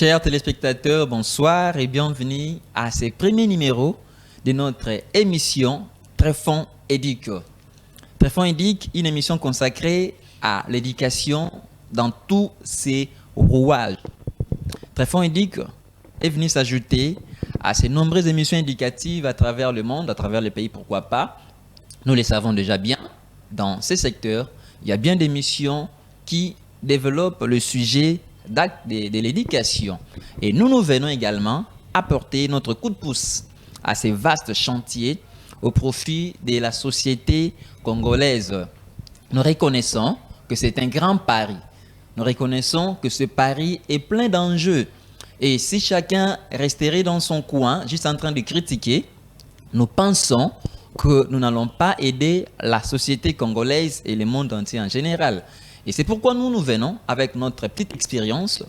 Chers téléspectateurs, bonsoir et bienvenue à ce premier numéro de notre émission Tréfond éduque. Tréfond éduque, une émission consacrée à l'éducation dans tous ses rouages. Tréfond éduque est venu s'ajouter à ces nombreuses émissions éducatives à travers le monde, à travers le pays, pourquoi pas. Nous les savons déjà bien. Dans ces secteurs, il y a bien d'émissions qui développent le sujet de l'éducation. Et nous venons également apporter notre coup de pouce à ces vastes chantiers au profit de la société congolaise. Nous reconnaissons que c'est un grand pari. Nous reconnaissons que ce pari est plein d'enjeux. Et si chacun resterait dans son coin, juste en train de critiquer, nous pensons que nous n'allons pas aider la société congolaise et le monde entier en général. Et c'est pourquoi nous venons, avec notre petite expérience,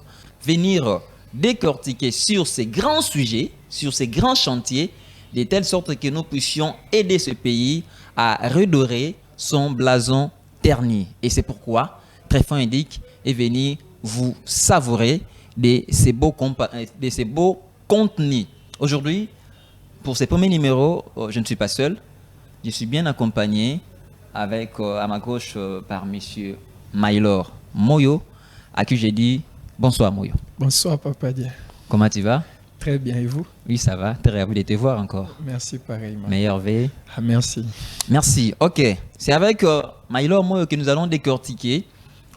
venir décortiquer sur ces grands sujets, sur ces grands chantiers, de telle sorte que nous puissions aider ce pays à redorer son blason terni. Et c'est pourquoi Tréfond éduque est venu vous savourer de ces beaux contenus. Aujourd'hui, pour ce premier numéro, je ne suis pas seul. Je suis bien accompagné avec, à ma gauche, par monsieur Maylor Moyo, à qui j'ai dit bonsoir Moyo. Bonsoir Papa Dia. Comment tu vas? Très bien, et vous? Oui, ça va. Très ravi de te voir encore. Merci pareillement. Meilleur V. Ah, merci. Merci. Ok. C'est avec Maylor Moyo que nous allons décortiquer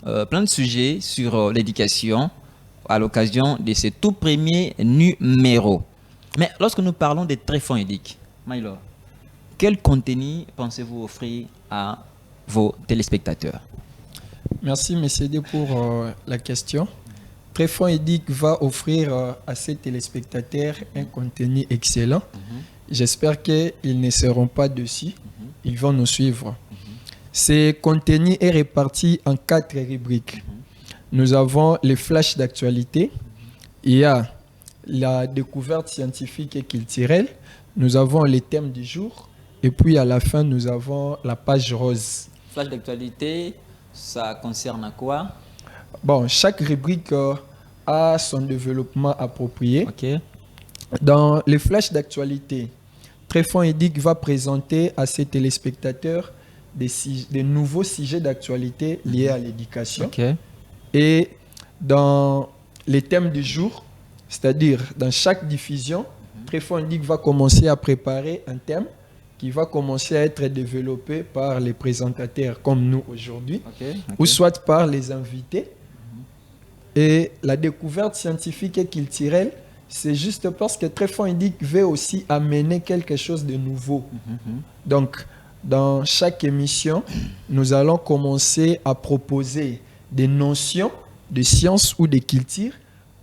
plein de sujets sur l'éducation à l'occasion de ce tout premier numéro. Mais lorsque nous parlons de Tréfond éduque, Maylor, quel contenu pensez-vous offrir à vos téléspectateurs? Merci Monsieur D pour la question. Tréfond éduque va offrir à ses téléspectateurs un contenu excellent. J'espère qu'ils ne seront pas dessus. Ils vont nous suivre. Ce contenu est réparti en 4 rubriques. Nous avons les flashs d'actualité. Il y a la découverte scientifique et culturelle. Nous avons les thèmes du jour. Et puis à la fin, nous avons la page rose. Flash d'actualité, ça concerne quoi? Bon, chaque rubrique a son développement approprié. Ok. Dans les flashs d'actualité, Tréfond éduque va présenter à ses téléspectateurs des nouveaux sujets d'actualité liés à l'éducation. Ok. Et dans les thèmes du jour, c'est-à-dire dans chaque diffusion, Tréfond éduque va commencer à préparer un thème qui va commencer à être développé par les présentateurs comme nous aujourd'hui, ou soit par les invités. Et la découverte scientifique et culturelle, c'est juste parce que Tréfond éduque veut aussi amener quelque chose de nouveau. Donc, dans chaque émission, nous allons commencer à proposer des notions de science ou de culture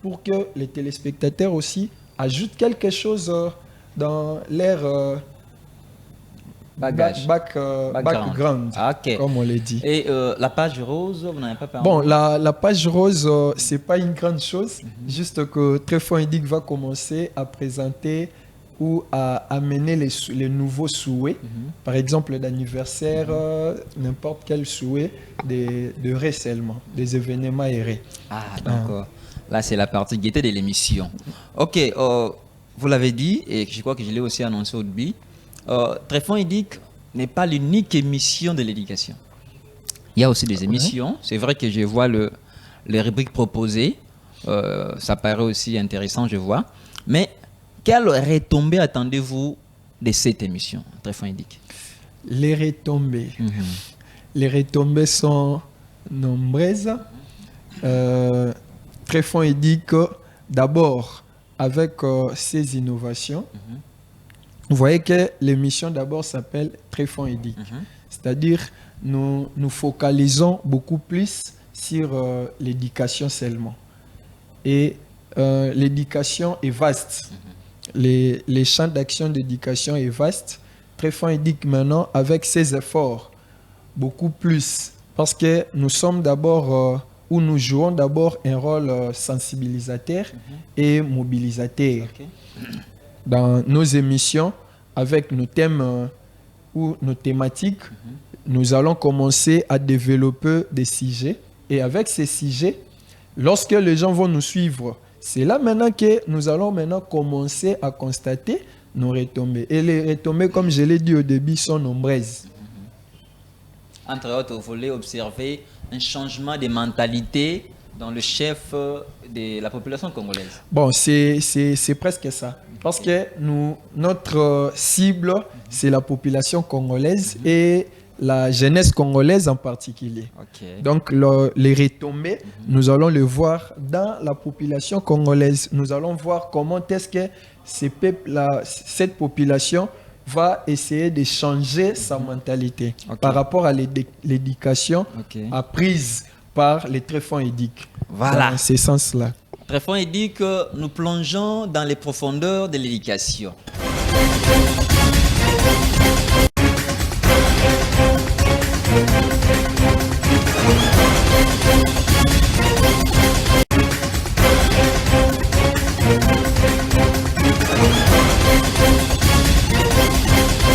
pour que les téléspectateurs aussi ajoutent quelque chose dans leur background, comme on le dit. Et la page rose, vous n'avez pas parlé? Bon, la page rose, c'est pas une grande chose, juste que Tréfond éduque va commencer à présenter ou à amener les nouveaux souhaits, par exemple d'anniversaire, n'importe quel souhait de récellement, des événements aérés. Ah, d'accord. Là, c'est la partie gaieté de l'émission. Ok, vous l'avez dit, et je crois que je l'ai aussi annoncé au début, Tréfond éduque n'est pas l'unique émission de l'éducation. Il y a aussi des émissions. C'est vrai que je vois les rubriques proposées. Ça paraît aussi intéressant, je vois. Mais quelles retombées attendez-vous de cette émission, Tréfond éduque? Les retombées. Les retombées sont nombreuses. Tréfond éduque, d'abord, avec ses innovations. Vous voyez que l'émission d'abord s'appelle Tréfond éduque. C'est-à-dire, nous nous focalisons beaucoup plus sur l'éducation seulement. Et l'éducation est vaste. Les champs d'action d'éducation est vaste. Tréfond éduque maintenant avec ses efforts beaucoup plus. Parce que nous sommes d'abord, ou nous jouons d'abord un rôle sensibilisateur et mobilisateur. Dans nos émissions, avec nos thèmes ou nos thématiques, nous allons commencer à développer des sujets. Et avec ces sujets, lorsque les gens vont nous suivre, c'est là maintenant que nous allons maintenant commencer à constater nos retombées. Et les retombées, comme je l'ai dit au début, sont nombreuses. Entre autres, vous voulez observer un changement de mentalité dans le chef de la population congolaise. Bon, c'est presque ça. Parce que notre cible, c'est la population congolaise et la jeunesse congolaise en particulier. Okay. Donc, les retombées, nous allons le voir dans la population congolaise. Nous allons voir comment est-ce que cette population va essayer de changer sa mentalité par rapport à l'éducation apprise par les tréfonds édiques. Voilà. Dans ce sens-là. Tréfonds édique que nous plongeons dans les profondeurs de l'éducation.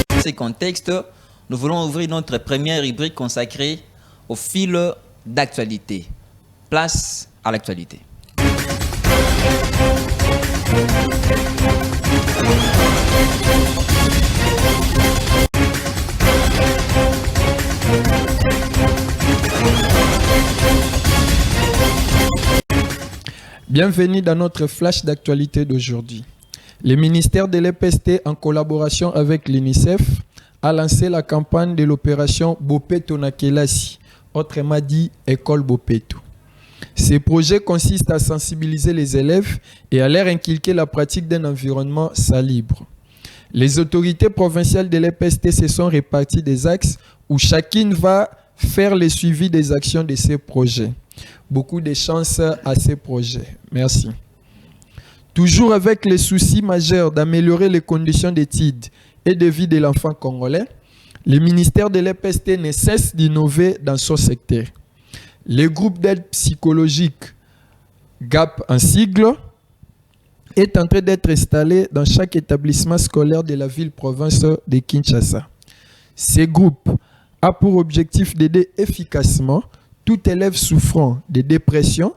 Dans ce contexte, nous voulons ouvrir notre première rubrique consacrée au fil d'actualité. Place à l'actualité. Bienvenue dans notre flash d'actualité d'aujourd'hui. Le ministère de l'EPST, en collaboration avec l'UNICEF, a lancé la campagne de l'opération Bopeto na Kelasi, autrement dit École Bopeto. Ce projet consiste à sensibiliser les élèves et à leur inculquer la pratique d'un environnement salubre. Les autorités provinciales de l'EPST se sont réparties des axes où chacune va faire le suivi des actions de ces projets. Beaucoup de chance à ces projets. Merci. Toujours avec le souci majeur d'améliorer les conditions d'études et de vie de l'enfant congolais, le ministère de l'EPST ne cesse d'innover dans son secteur. Le groupe d'aide psychologique GAP en sigle est en train d'être installé dans chaque établissement scolaire de la ville-province de Kinshasa. Ce groupe a pour objectif d'aider efficacement tout élève souffrant de dépression,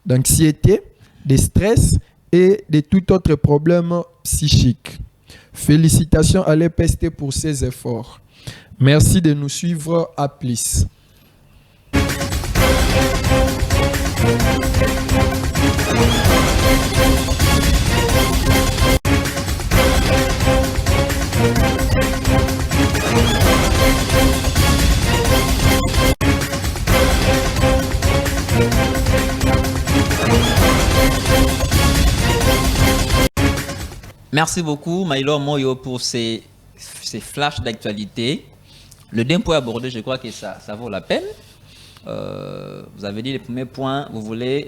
d'anxiété, de stress et de tout autre problème psychique. Félicitations à l'EPST pour ses efforts. Merci de nous suivre à plus. Merci beaucoup, Maïlo Moyo, pour ces flashs d'actualité. Le d'un point abordé, je crois que ça vaut la peine. Vous avez dit les premiers points, vous voulez,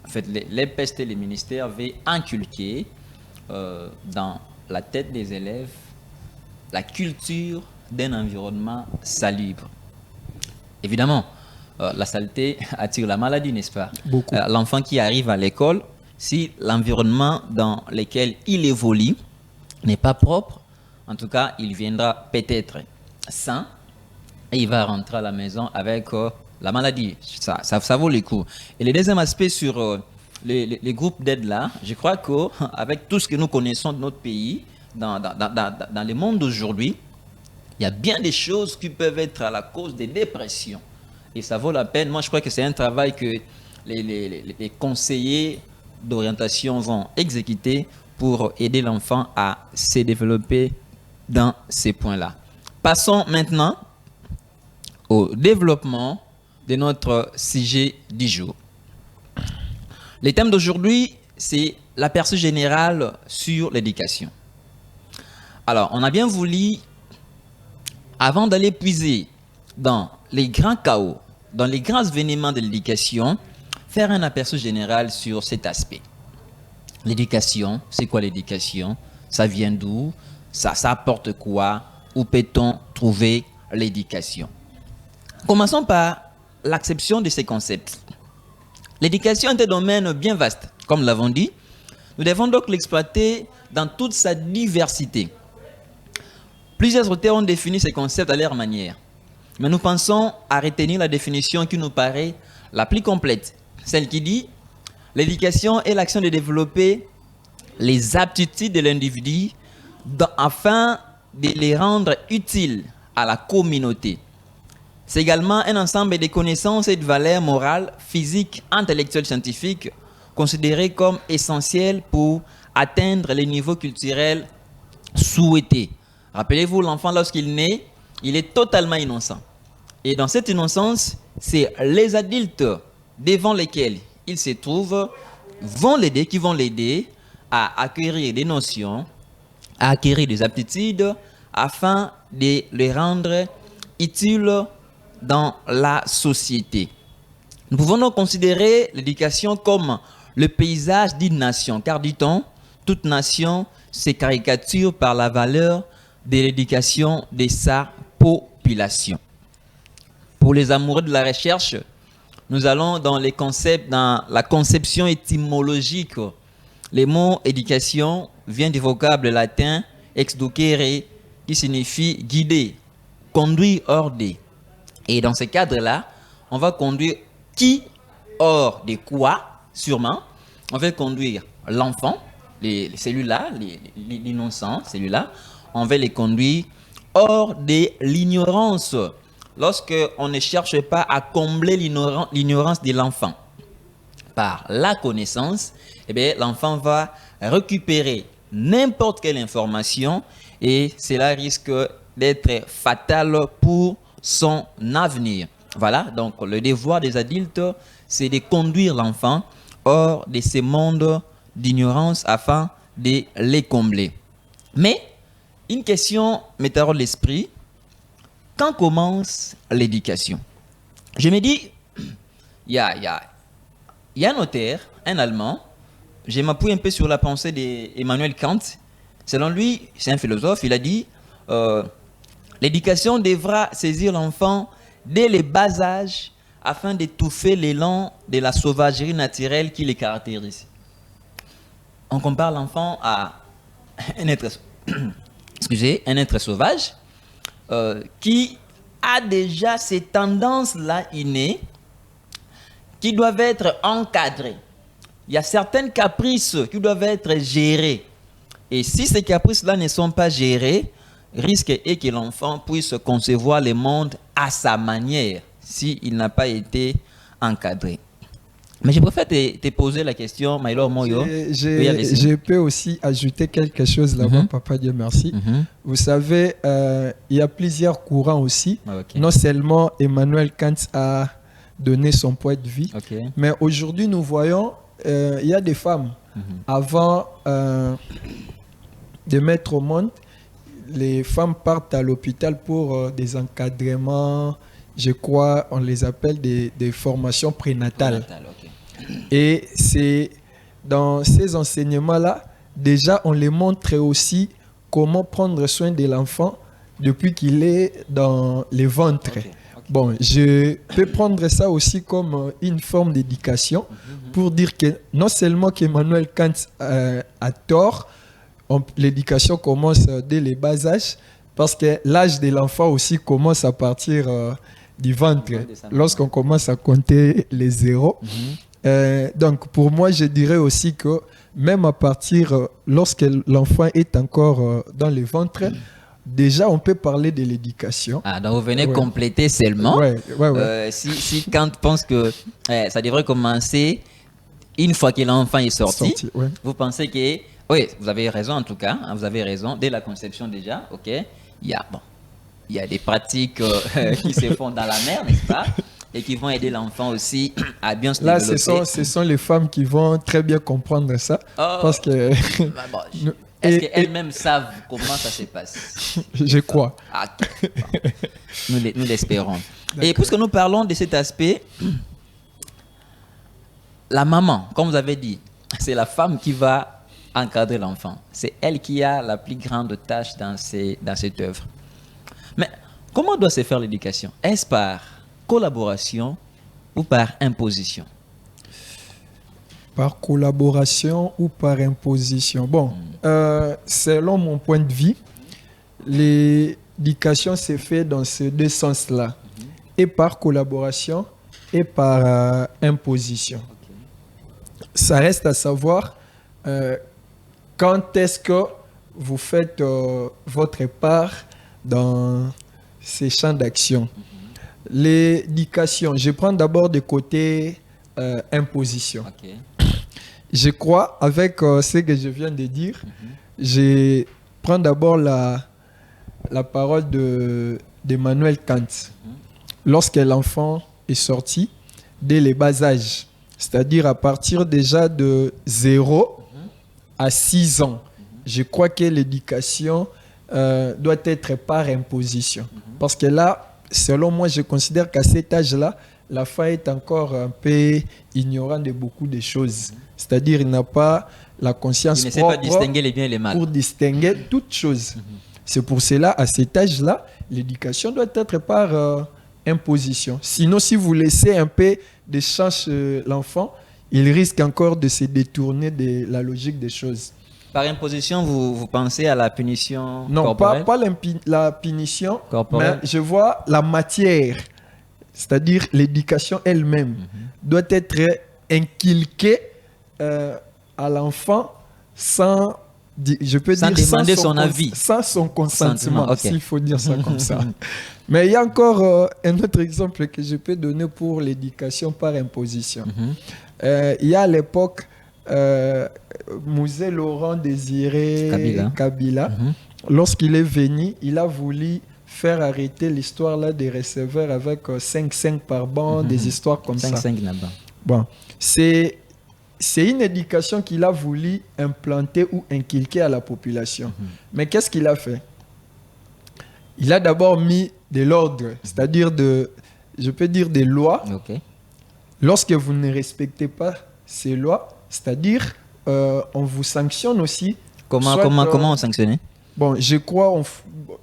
en fait, les pestes et les ministères veulent inculquer dans la tête des élèves la culture d'un environnement salubre. Évidemment, la saleté attire la maladie, n'est-ce pas? Beaucoup. L'enfant qui arrive à l'école, si l'environnement dans lequel il évolue n'est pas propre, en tout cas, il viendra peut-être sain et il va rentrer à la maison avec la maladie. Ça vaut le coup. Et le deuxième aspect sur les groupes d'aide là, je crois qu'avec tout ce que nous connaissons de notre pays, dans le monde d'aujourd'hui, il y a bien des choses qui peuvent être à la cause des dépressions. Et ça vaut la peine. Moi, je crois que c'est un travail que les conseillers d'orientation vont exécuter pour aider l'enfant à se développer dans ces points-là. Passons maintenant au développement de notre sujet du jour. Le thème d'aujourd'hui, c'est l'aperçu général sur l'éducation. Alors, on a bien voulu, avant d'aller puiser dans les grands chaos, dans les grands événements de l'éducation, faire un aperçu général sur cet aspect. L'éducation, c'est quoi l'éducation? Ça vient d'où? Ça apporte quoi? Où peut-on trouver l'éducation? Commençons par l'acception de ces concepts. L'éducation est un domaine bien vaste, comme nous l'avons dit. Nous devons donc l'exploiter dans toute sa diversité. Plusieurs auteurs ont défini ces concepts à leur manière. Mais nous pensons à retenir la définition qui nous paraît la plus complète. Celle qui dit L'éducation est l'action de développer les aptitudes de l'individu afin de les rendre utiles à la communauté. C'est également un ensemble de connaissances et de valeurs morales, physiques, intellectuelles, scientifiques, considérées comme essentielles pour atteindre les niveaux culturels souhaités. Rappelez-vous, l'enfant, lorsqu'il naît, il est totalement innocent. Et dans cette innocence, c'est les adultes devant lesquels il se trouve qui vont l'aider à acquérir des notions, à acquérir des aptitudes, afin de les rendre utiles dans la société. Nous pouvons donc considérer l'éducation comme le paysage d'une nation, car dit-on, toute nation se caricature par la valeur de l'éducation de sa population. Pour les amoureux de la recherche, nous allons dans la conception étymologique. Le mot éducation vient du vocable latin exducere, qui signifie guider, conduire, order. Et dans ce cadre-là, on va conduire qui hors de quoi, sûrement. On va conduire l'enfant, celui-là, l'innocent, celui-là. On va les conduire hors de l'ignorance. Lorsqu'on ne cherche pas à combler l'ignorance de l'enfant par la connaissance, eh bien, l'enfant va récupérer n'importe quelle information et cela risque d'être fatal pour son avenir. Voilà, donc le devoir des adultes, c'est de conduire l'enfant hors de ces mondes d'ignorance afin de les combler. Mais, une question me taraude l'esprit. Quand commence l'éducation? Je me dis, il y a un auteur, un Allemand, je m'appuie un peu sur la pensée d'Emmanuel Kant. Selon lui, c'est un philosophe, il a dit l'éducation devra saisir l'enfant dès le bas âge afin d'étouffer l'élan de la sauvagerie naturelle qui les caractérise. On compare l'enfant à un être sauvage qui a déjà ces tendances-là innées qui doivent être encadrées. Il y a certaines caprices qui doivent être gérés. Et si ces caprices-là ne sont pas gérés, risque est que l'enfant puisse concevoir le monde à sa manière s'il n'a pas été encadré. Mais je préfère te poser la question, Maïlor Moyo. Je peux aussi ajouter quelque chose là-bas, papa Dieu merci. Vous savez, il y a plusieurs courants aussi. Non seulement Emmanuel Kant a donné son point de vue, mais aujourd'hui nous voyons, il y a des femmes. Avant de mettre au monde, les femmes partent à l'hôpital pour des encadrements, je crois, on les appelle des formations prénatales. Et c'est dans ces enseignements-là, déjà on les montre aussi comment prendre soin de l'enfant depuis qu'il est dans le ventre. Bon, je peux prendre ça aussi comme une forme d'éducation pour dire que non seulement qu'Emmanuel Kant a tort, l'éducation commence dès les bas âges, parce que l'âge de l'enfant aussi commence à partir du ventre, lorsqu'on commence à compter les zéros. Donc pour moi, je dirais aussi que même à partir, lorsque l'enfant est encore dans le ventre, déjà on peut parler de l'éducation. Ah, donc vous venez compléter seulement. Si Kant pense que ça devrait commencer une fois que l'enfant est sorti, vous pensez que... Oui, vous avez raison en tout cas, hein, vous avez raison, dès la conception déjà, il y a des pratiques qui se font dans la mer, n'est-ce pas? Et qui vont aider l'enfant aussi à bien se développer. Là, ce sont les femmes qui vont très bien comprendre ça. Parce que... Est-ce qu'elles-mêmes savent comment ça se passe? Je crois. Nous l'espérons. Et puisque nous parlons de cet aspect, la maman, comme vous avez dit, c'est la femme qui va encadrer l'enfant. C'est elle qui a la plus grande tâche dans cette œuvre. Mais comment doit se faire l'éducation? Est-ce par collaboration ou par imposition? Par collaboration ou par imposition? Bon, selon mon point de vue, l'éducation s'est faite dans ces deux sens-là. Et par collaboration et par imposition. ça reste à savoir quand est-ce que vous faites votre part dans ces champs d'action. L'éducation, je prends d'abord du côté imposition. Ok. Je crois, avec ce que je viens de dire, je prends d'abord la parole d'Emmanuel Kant. Lorsque l'enfant est sorti, dès les bas âges, c'est-à-dire à partir déjà de 0 à 6 ans, je crois que l'éducation doit être par imposition. Parce que là, selon moi, je considère qu'à cet âge-là, l'enfant est encore un peu ignorant de beaucoup de choses. C'est-à-dire qu'il n'a pas la conscience Il ne sait propre pas distinguer les biens et les mal. pour distinguer toutes choses. C'est pour cela, à cet âge-là, l'éducation doit être par imposition. Sinon, si vous laissez un peu de chance l'enfant, il risque encore de se détourner de la logique des choses. Par imposition, vous pensez à la punition Non, corporelle? pas la punition, Corporelle. mais je vois la matière, c'est-à-dire l'éducation elle-même, doit être inculquée à l'enfant sans, je peux Sans dire, demander son avis. sans son consentement, Ok. s'il faut dire ça comme ça. Mais il y a encore un autre exemple que je peux donner pour l'éducation par imposition. Il y a à l'époque Mouzé Laurent Désiré Kabila. Lorsqu'il est venu, il a voulu faire arrêter l'histoire là des receveurs avec 5-5 par banc, des histoires comme ça. 5-5 là-bas. Bon, c'est une éducation qu'il a voulu implanter ou inculquer à la population. Mais qu'est-ce qu'il a fait? Il a d'abord mis de l'ordre, c'est-à-dire je peux dire des lois. Ok. Lorsque vous ne respectez pas ces lois, c'est-à-dire on vous sanctionne aussi. Comment on sanctionnait? Bon, je crois,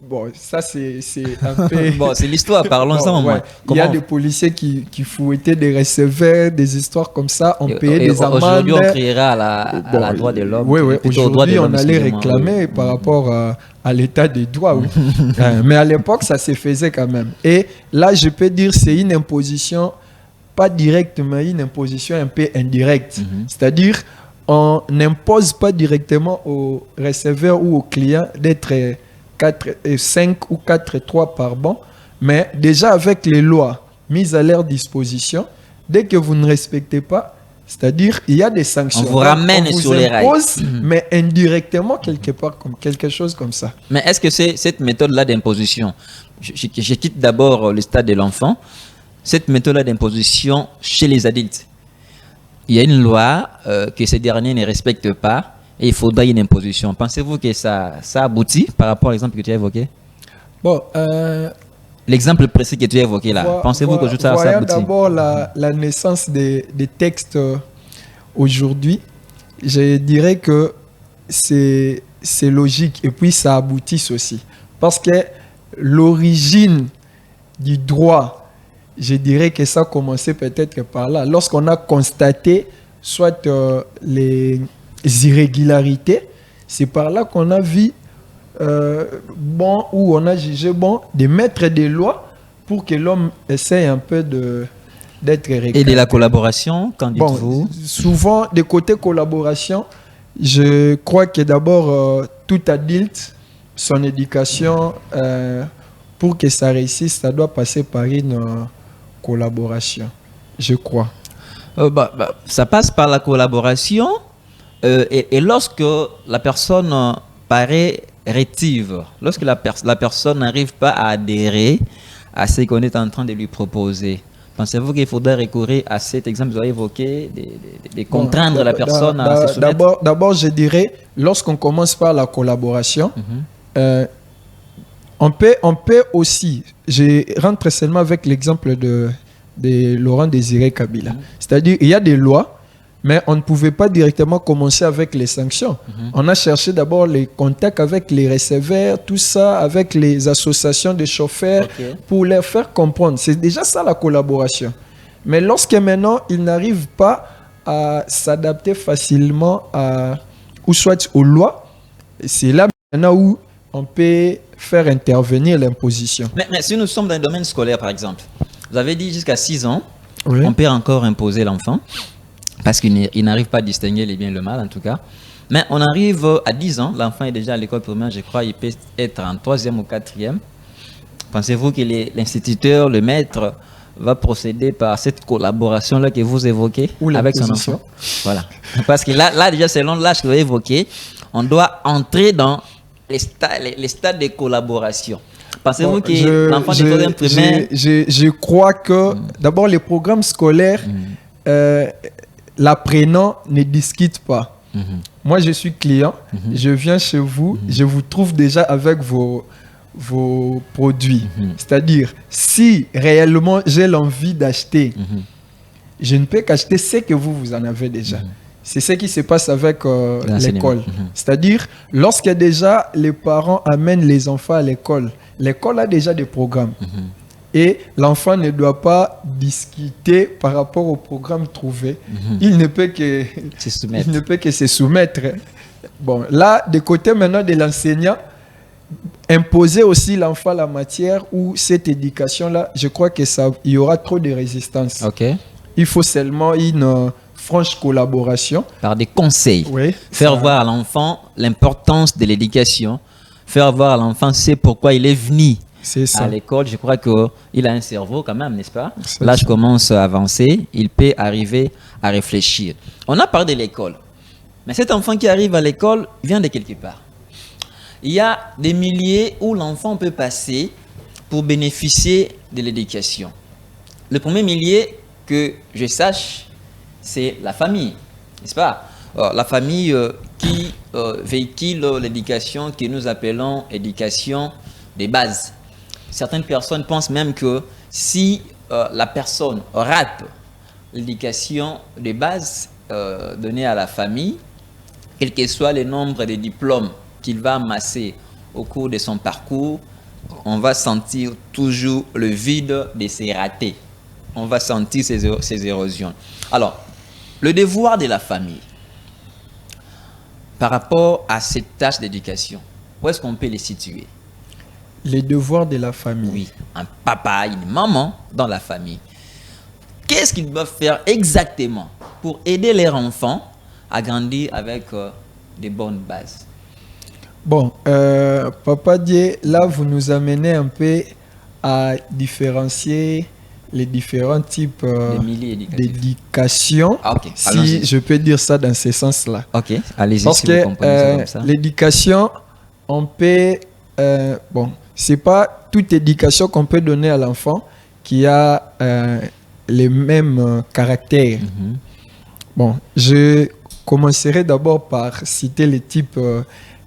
bon, ça c'est un peu... Bon, c'est l'histoire, parlons ensemble. Ouais. Il y a des policiers qui fouettaient des receveurs, des histoires comme ça, on payait des amendes. Aujourd'hui, on criera à la droit de l'homme. Oui, aujourd'hui, on allait excusez-moi, réclamer par rapport à l'état des droits. Oui. Mais à l'époque, ça se faisait quand même. Et là, je peux dire c'est une imposition, pas directe, mais une imposition un peu indirecte. C'est-à-dire, on n'impose pas directement au receveur ou au client d'être 5 ou 4-3 par banc, mais déjà avec les lois mises à leur disposition, dès que vous ne respectez pas, c'est-à-dire il y a des sanctions. On vous ramène on vous sur les rails. Mais indirectement quelque part, comme quelque chose comme ça. Mais est-ce que c'est cette méthode-là d'imposition, je quitte d'abord le stade de l'enfant, cette méthode-là d'imposition chez les adultes, il y a une loi que ces derniers ne respectent pas et il faudra une imposition. Pensez-vous que ça aboutit par rapport à l'exemple que tu as évoqué? Bon, l'exemple précis que tu as évoqué là, pensez-vous que ça aboutit? Voyons d'abord la naissance des textes aujourd'hui. Je dirais que c'est logique et puis ça aboutit aussi. Parce que l'origine du droit, je dirais que ça a commencé peut-être par là. Lorsqu'on a constaté soit les irrégularités, c'est par là qu'on a vu bon, ou on a jugé bon de mettre des lois pour que l'homme essaie un peu d'être réglé. Et de la collaboration, qu'en dites-vous? Bon, souvent, de côté collaboration, je crois que d'abord, tout adulte, son éducation, pour que ça réussisse, ça doit passer par une collaboration, je crois. Ça passe par la collaboration et lorsque la personne paraît rétive, lorsque la personne n'arrive pas à adhérer à ce qu'on est en train de lui proposer, pensez-vous qu'il faudrait recourir à cet exemple que vous avez évoqué, de contraindre la personne à se soumettre? D'abord, je dirais, lorsqu'on commence par la collaboration, on peut aussi, je rentre seulement avec l'exemple de Laurent Désiré Kabila. C'est-à-dire, il y a des lois, mais on ne pouvait pas directement commencer avec les sanctions. On a cherché d'abord les contacts avec les receveurs, tout ça, avec les associations de chauffeurs, pour leur faire comprendre. C'est déjà ça la collaboration. Mais lorsque maintenant, ils n'arrivent pas à s'adapter facilement ou soit aux lois, c'est là maintenant où on peut faire intervenir l'imposition. Mais si nous sommes dans le domaine scolaire, par exemple, vous avez dit jusqu'à 6 ans, Oui. on peut encore imposer l'enfant. parce qu'il n'arrive pas à distinguer le bien et le mal en tout cas. Mais on arrive à 10 ans, l'enfant est déjà à l'école primaire, je crois, il peut être en 3e ou 4e. Pensez-vous que l'instituteur, le maître, va procéder par cette collaboration-là que vous évoquez avec son enfant? Voilà. Parce que là déjà, selon l'âge que vous évoquez, on doit entrer dans les stades de collaboration. Pensez-vous que l'enfant de 3e primaire... Je crois que, d'abord, les programmes scolaires, l'apprenant ne discute pas. Moi, je suis client, je viens chez vous, je vous trouve déjà avec vos produits. C'est-à-dire, si réellement j'ai l'envie d'acheter, je ne peux qu'acheter ce que vous en avez déjà. C'est ce qui se passe avec l'école. C'est-à-dire, lorsque déjà les parents amènent les enfants à l'école, l'école a déjà des programmes. Et l'enfant ne doit pas discuter par rapport au programme trouvé. Il ne peut que se soumettre. Bon, là, de côté maintenant de l'enseignant, imposer aussi l'enfant la matière ou cette éducation-là, je crois que il y aura trop de résistance. Il faut seulement une franche collaboration. Par des conseils. Faire voir à l'enfant l'importance de l'éducation. Faire voir à l'enfant c'est pourquoi il est venu à l'école. Je crois qu'il a un cerveau quand même, n'est-ce pas? L'âge commence à avancer. Il peut arriver à réfléchir. On a parlé de l'école. Mais cet enfant qui arrive à l'école vient de quelque part. Il y a des milliers où l'enfant peut passer pour bénéficier de l'éducation. Le premier millier que je sache, c'est la famille, n'est-ce pas? La famille qui véhicule l'éducation que nous appelons éducation des bases. Certaines personnes pensent même que si la personne rate l'éducation des bases donnée à la famille, quel que soit le nombre de diplômes qu'il va amasser au cours de son parcours, on va sentir toujours le vide de ses ratés. On va sentir ces érosions. Alors, le devoir de la famille par rapport à cette tâche d'éducation, où est-ce qu'on peut les situer? Les devoirs de la famille. Oui, un papa, une maman dans la famille. Qu'est-ce qu'ils doivent faire exactement pour aider leurs enfants à grandir avec des bonnes bases? Bon, Papa Dieu, là, vous nous amenez un peu à différencier les différents types d'éducation, si je peux dire ça dans ce sens-là. Ok, allez-y. Parce que l'éducation, on peut... bon, c'est pas toute éducation qu'on peut donner à l'enfant qui a les mêmes caractères. Bon, je commencerai d'abord par citer les types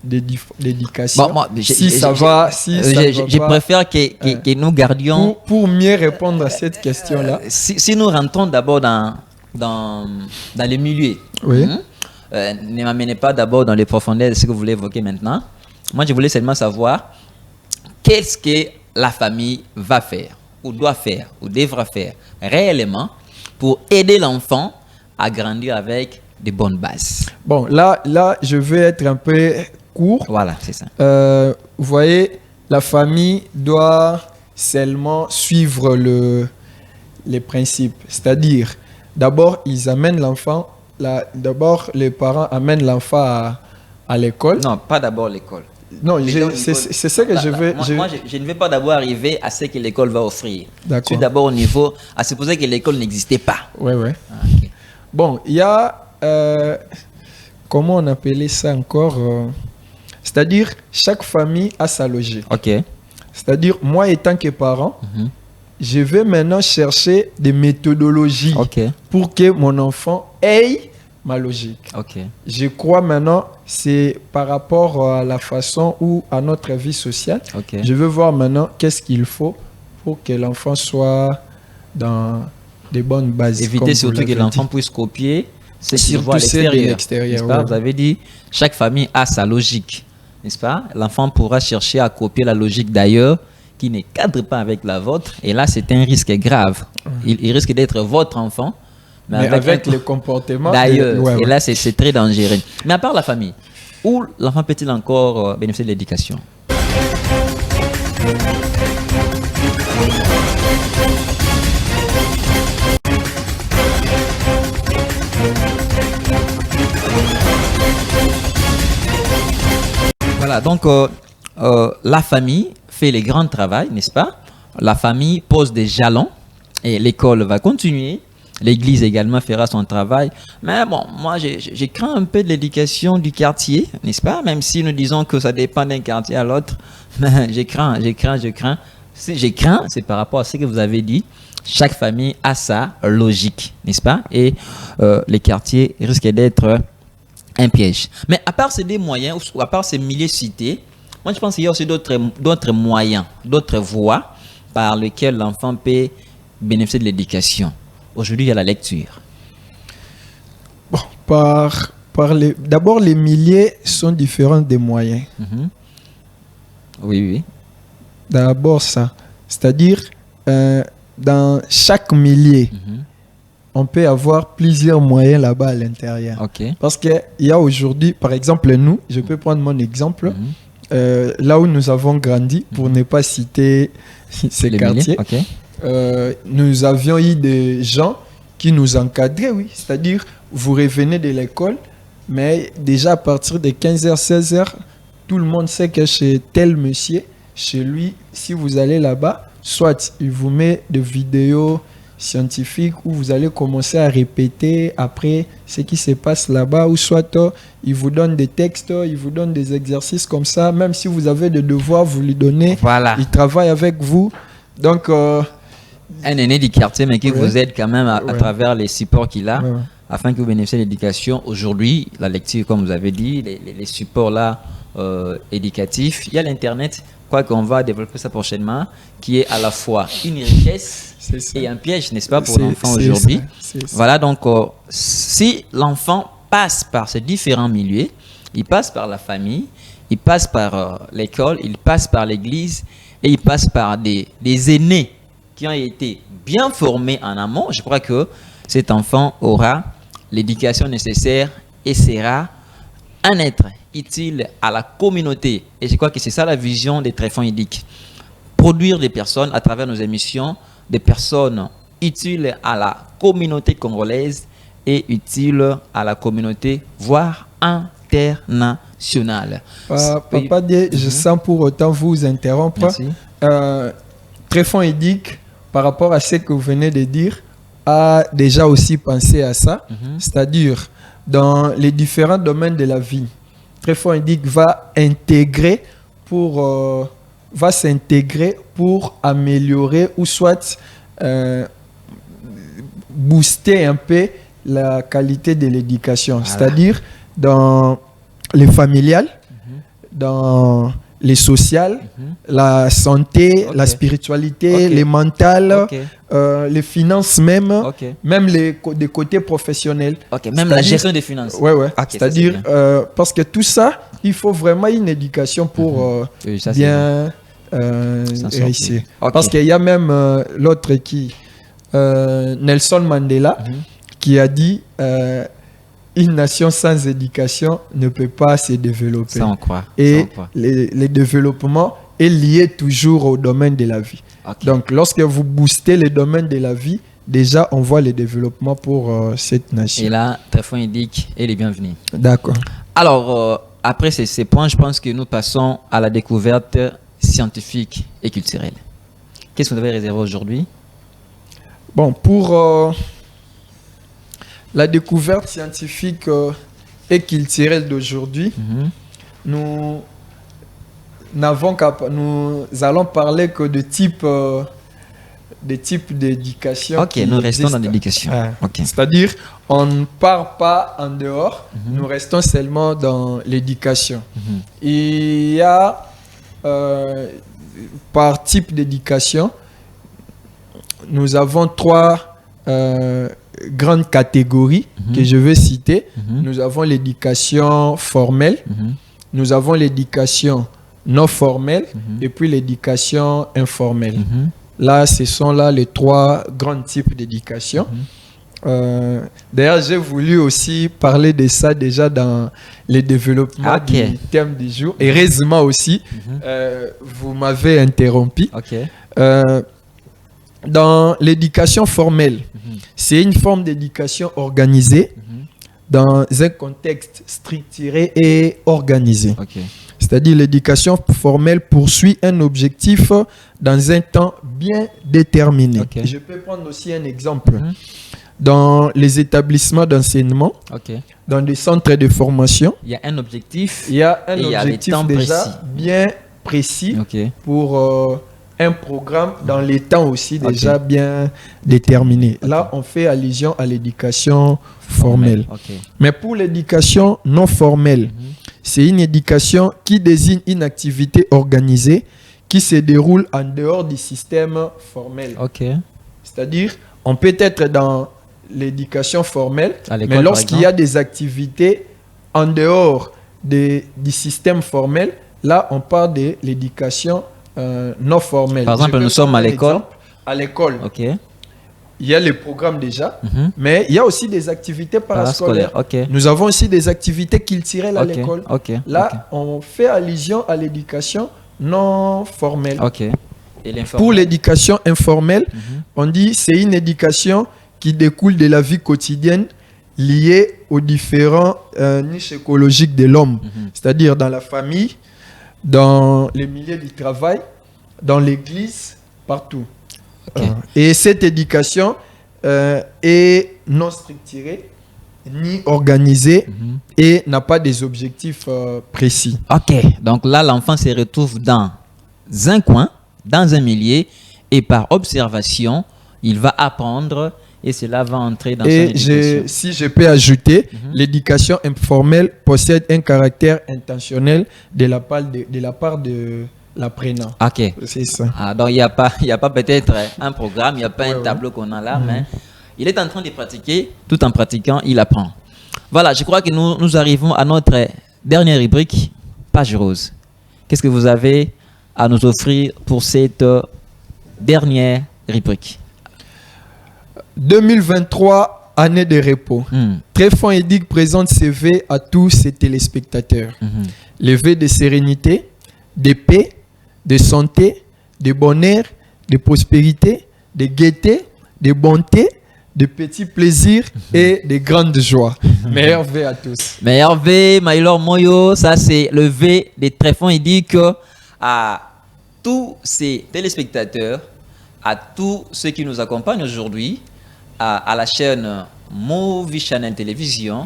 d'éducation. Bon, je préfère que nous gardions... Pour mieux répondre à cette question-là. Si nous rentrons d'abord dans les milieux, ne m'amenez pas d'abord dans les profondeurs de ce que vous voulez évoquer maintenant. Moi, je voulais seulement savoir qu'est-ce que la famille va faire, ou doit faire, ou devra faire réellement pour aider l'enfant à grandir avec de bonnes bases. Bon, là, je vais être un peu court. Voilà, c'est ça. Vous voyez, la famille doit seulement suivre les principes. C'est-à-dire, d'abord, ils amènent l'enfant, d'abord, les parents amènent l'enfant à l'école. Non, pas d'abord l'école. Non, c'est ce que je veux... Moi, je ne vais pas d'abord arriver à ce que l'école va offrir. D'accord. Je suis d'abord au niveau à supposer que l'école n'existait pas. Oui. Okay. Bon, il y a... comment on appelait ça encore c'est-à-dire, chaque famille a sa logique. C'est-à-dire, moi, étant que parent, je vais maintenant chercher des méthodologies pour que mon enfant ait ma logique. Je crois maintenant, c'est par rapport à la façon ou à notre vie sociale. Je veux voir maintenant qu'est-ce qu'il faut pour que l'enfant soit dans des bonnes bases. Éviter surtout que l'enfant puisse copier ce qu'il voit à l'extérieur. Vous avez dit, chaque famille a sa logique, n'est-ce pas? L'enfant pourra chercher à copier la logique d'ailleurs qui ne cadre pas avec la vôtre. Et là, c'est un risque grave. Il risque d'être votre enfant, mais avec le comportement d'ailleurs. Et là, c'est très dangereux. Mais à part la famille, où l'enfant peut-il encore bénéficier de l'éducation? Voilà, donc la famille fait les grands travaux, n'est-ce pas? La famille pose des jalons et l'école va continuer. L'église également fera son travail. Mais bon, moi, j'ai craint un peu de l'éducation du quartier, n'est-ce pas? Même si nous disons que ça dépend d'un quartier à l'autre. Mais j'ai craint. Si j'ai craint, c'est par rapport à ce que vous avez dit. Chaque famille a sa logique, n'est-ce pas? Et les quartiers risquent d'être un piège. Mais à part ces deux moyens, ou à part ces milliers cités, moi, je pense qu'il y a aussi d'autres moyens, d'autres voies par lesquelles l'enfant peut bénéficier de l'éducation. Aujourd'hui, il y a la lecture. Bon, d'abord, les milliers sont différents des moyens. Oui. D'abord ça. C'est-à-dire, dans chaque millier, on peut avoir plusieurs moyens là-bas à l'intérieur. Okay. Parce qu'il y a aujourd'hui, par exemple, nous, je peux prendre mon exemple, là où nous avons grandi, pour ne pas citer ces quartiers. Okay. Nous avions eu des gens qui nous encadraient, oui. C'est-à-dire, vous revenez de l'école, mais déjà à partir de 15h, 16h, tout le monde sait que chez tel monsieur, chez lui, si vous allez là-bas, soit il vous met des vidéos scientifiques où vous allez commencer à répéter après ce qui se passe là-bas, ou soit il vous donne des textes, il vous donne des exercices comme ça. Même si vous avez des devoirs, vous lui donnez. Voilà. Il travaille avec vous. Donc... un aîné du quartier, mais qui vous aide quand même à travers les supports qu'il a, afin que vous bénéficiez de l'éducation. Aujourd'hui, la lecture, comme vous avez dit, les supports là éducatifs, il y a l'Internet, quoi qu'on va développer ça prochainement, qui est à la fois une richesse et un piège, n'est-ce pas, pour l'enfant aujourd'hui. Voilà, donc si l'enfant passe par ces différents milieux, il passe par la famille, il passe par l'école, il passe par l'église et il passe par des aînés qui ont été bien formés en amont, je crois que cet enfant aura l'éducation nécessaire et sera un être utile à la communauté. Et je crois que c'est ça la vision des tréfonds édiques. Produire des personnes à travers nos émissions, des personnes utiles à la communauté congolaise et utiles à la communauté, voire internationale. Papa Dieu, je sens pour autant vous interrompre. Merci. Tréfonds édique, par rapport à ce que vous venez de dire, a déjà aussi pensé à ça. C'est-à-dire, dans les différents domaines de la vie, Tréfonds édique va s'intégrer pour améliorer ou soit booster un peu la qualité de l'éducation. Voilà. C'est-à-dire, dans les familiales, dans les sociales, la santé, la spiritualité, les mentales, les finances même, même des côtés professionnels. Même la gestion des finances. C'est-à-dire, parce que tout ça, il faut vraiment une éducation pour bien réussir. Parce qu'il y a même l'autre qui, Nelson Mandela, qui a dit une nation sans éducation ne peut pas se développer. Ça on croit. Et le développement est lié toujours au domaine de la vie. Donc, lorsque vous boostez le domaine de la vie, déjà, on voit le développement pour cette nation. Et là, Tréfonds édique et les bienvenus. D'accord. Alors, après ces points, je pense que nous passons à la découverte scientifique et culturelle. Qu'est-ce que vous avez réservé aujourd'hui? Bon, pour... la découverte scientifique et culturelle d'aujourd'hui, nous allons parler que de type d'éducation. Nous restons dans l'éducation. C'est-à-dire, on ne part pas en dehors, nous restons seulement dans l'éducation. Il y a, par type d'éducation, nous avons trois grandes catégories que je vais citer. Nous avons l'éducation formelle, nous avons l'éducation non formelle et puis l'éducation informelle. Là, ce sont là les trois grands types d'éducation. D'ailleurs, j'ai voulu aussi parler de ça déjà dans les développements du thème du jour. Heureusement aussi, vous m'avez interrompu. Dans l'éducation formelle, c'est une forme d'éducation organisée dans un contexte structuré et organisé. C'est-à-dire l'éducation formelle poursuit un objectif dans un temps bien déterminé. Ok. Je peux prendre aussi un exemple. Dans les établissements d'enseignement, Ok. dans des centres de formation, Il y a un objectif. il y a un Et il y a les objectif temps déjà précis. bien précis Ok. pour un programme dans les temps aussi déjà bien déterminé. Là, on fait allusion à l'éducation formelle. Ok. Mais pour l'éducation non formelle, c'est une éducation qui désigne une activité organisée qui se déroule en dehors du système formel. Ok. C'est-à-dire, on peut être dans l'éducation formelle, À l'école, mais par lorsqu'il y a exemple. des activités en dehors du système formel, là, on parle de l'éducation non formelle. Par exemple, Je peux nous sommes à prendre un l'école. exemple. À l'école, Ok. il y a les programmes déjà, Mhm. mais il y a aussi des activités Parascolaire. parascolaires. Ok. Nous avons aussi des activités culturelles à Ok. l'école. Ok. Là, on fait allusion à l'éducation non formelle. Ok. Et l'informel. Pour l'éducation informelle, Mhm. on dit c'est une éducation qui découle de la vie quotidienne liée aux différents niches écologiques de l'homme, c'est-à-dire dans la famille, dans les milieux du travail, dans l'église, partout. Ok. Et cette éducation est non structurée ni organisée et n'a pas des objectifs précis. Ok. Donc là, l'enfant se retrouve dans un coin, dans un milieu, et par observation, il va apprendre et cela va entrer dans son Et éducation. si je peux ajouter, l'éducation informelle possède un caractère intentionnel de la part de l'apprenant. Ok. C'est ça. Ah, donc il n'y a pas peut-être un programme, il n'y a pas un ouais. tableau qu'on a là, mais il est en train de pratiquer, tout en pratiquant, il apprend. Voilà, je crois que nous arrivons à notre dernière rubrique, page rose. Qu'est-ce que vous avez à nous offrir pour cette dernière rubrique? 2023, année de repos. Tréfond Édic présente ses vœux à tous ses téléspectateurs. Les vœux de sérénité, de paix, de santé, de bonheur, de prospérité, de gaieté, de bonté, de petits plaisirs et de grandes joies. Meilleurs vœux à tous. Meilleur V, Maïlor Moyo, ça c'est le V des Tréfonds. Il dit que à tous ces téléspectateurs, à tous ceux qui nous accompagnent aujourd'hui, à la chaîne Movie Channel Télévision,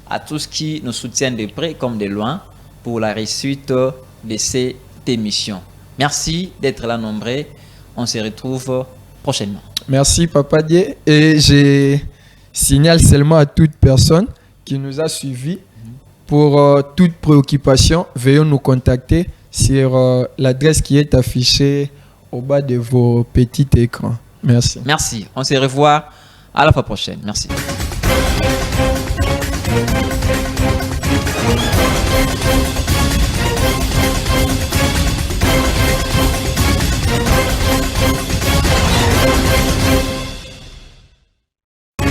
à tous qui nous soutiennent de près comme de loin pour la réussite de cette émission. Merci d'être là nombreux. On se retrouve prochainement. Merci Papa Dieu. Et je signale seulement à toute personne qui nous a suivis pour toute préoccupation, veuillez nous contacter sur l'adresse qui est affichée au bas de vos petits écrans. Merci. Merci. On se revoit à la fois prochaine. Merci.